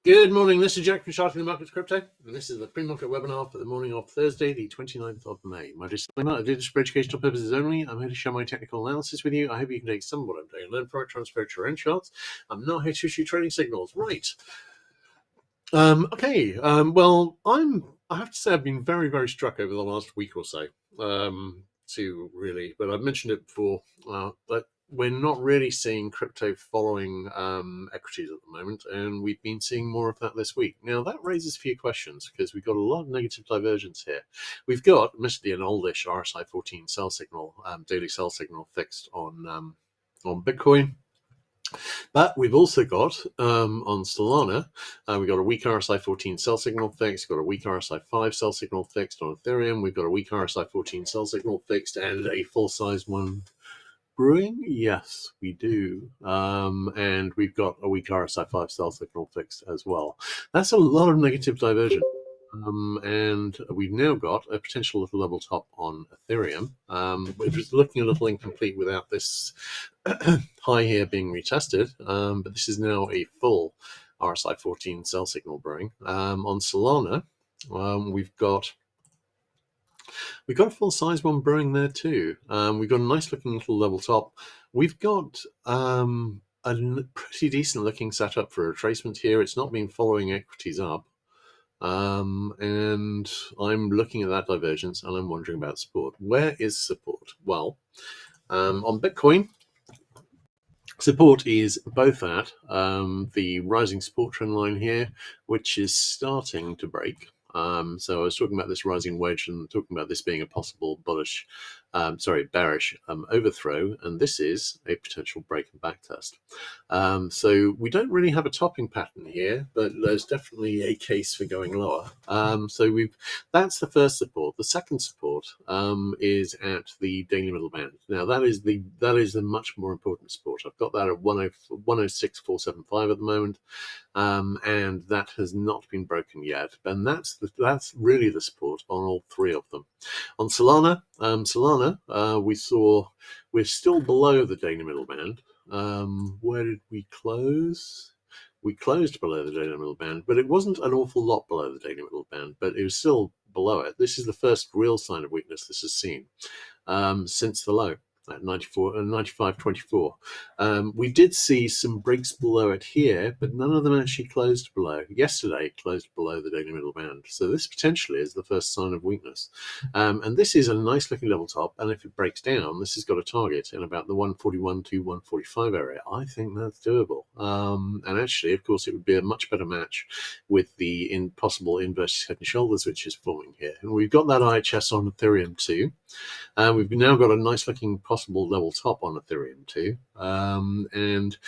Good morning, this is Jack from Charting the Markets Crypto, and this is the pre-market webinar for the morning of Thursday, the 29th of May. My disclaimer, I do this for educational purposes only. I'm here to share my technical analysis with you. I hope you can take some of what I'm doing and learn from it, transfer it to your own charts. I'm not here to issue trading signals. Right. Well, I have to say I've been very, very struck over the last week or so. But I've mentioned it before, but we're not really seeing crypto following equities at the moment, and we've been seeing more of that this week. Now, that raises a few questions because we've got a lot of negative divergence here. We've got, admittedly, an oldish RSI 14 sell signal, daily sell signal fixed on Bitcoin. But we've also got on Solana, we've got a weak RSI 14 sell signal fixed, got a weak RSI 5 sell signal fixed. On Ethereum, we've got a weak RSI 14 sell signal fixed and a full-size one brewing. Yes, we do. And we've got a weak RSI 5 sell signal fixed as well. That's a lot of negative divergence. And we've now got a potential little level top on Ethereum, which is looking a little incomplete without this high here being retested, but this is now a full RSI 14 sell signal brewing. On Solana, we've got a full size one brewing there too. We've got a nice looking little level top. We've got a pretty decent looking setup for a retracement here. It's not been following equities up. And I'm looking at that divergence and I'm wondering about support. Where is support? Well, on Bitcoin, support is both at the rising support trend line here, which is starting to break. So I was talking about this rising wedge and talking about this being a possible bearish overthrow, and this is a potential break and back test. So we don't really have a topping pattern here, but there's definitely a case for going lower. That's the first support. The second support is at the daily middle band. Now that is the much more important support. I've got that at 106.475 at the moment. And that has not been broken yet. And that's really the support on all three of them. On Solana, we're still below the daily middle band. Where did we close? We closed below the daily middle band, but it wasn't an awful lot below the daily middle band, but it was still below it. This is the first real sign of weakness this has seen since the low at 95.24. We did see some breaks below it here, but none of them actually closed below. Yesterday it closed below the daily middle band. So this potentially is the first sign of weakness. And this is a nice looking level top. And if it breaks down, this has got a target in about the 141 to 145 area. I think that's doable. And actually, of course, it would be a much better match with the possible inverted head and shoulders, which is forming here. And we've got that IHS on Ethereum too. We've now got a nice looking possible level top on Ethereum too. And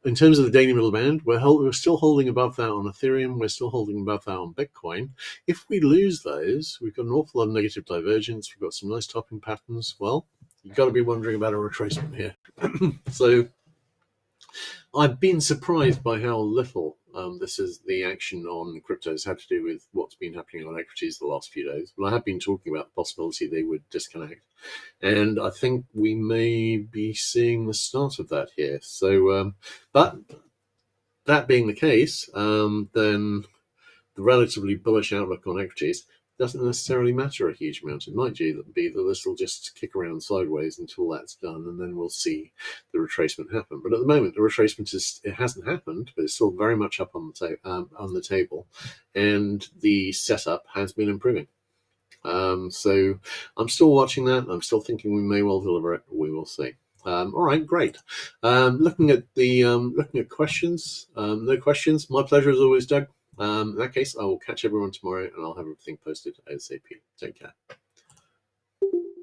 in terms of the daily middle band, we're still holding above that on Ethereum. We're still holding above that on Bitcoin. If we lose those, we've got an awful lot of negative divergence. We've got some nice topping patterns. Well, you've got to be wondering about a retracement here. So I've been surprised by how little the action on cryptos had to do with what's been happening on equities the last few days. But I have been talking about the possibility they would disconnect. And I think we may be seeing the start of that here. So, but that being the case, then the relatively bullish outlook on equities doesn't necessarily matter a huge amount. It might be that this will just kick around sideways until that's done, and then we'll see the retracement happen. But at the moment, the retracement hasn't happened, but it's still very much up on the table, and the setup has been improving. So I'm still watching that. I'm still thinking we may well deliver it. We will see. All right, great. Looking at questions. No questions. My pleasure as always, Doug. In that case, I will catch everyone tomorrow and I'll have everything posted ASAP. Take care.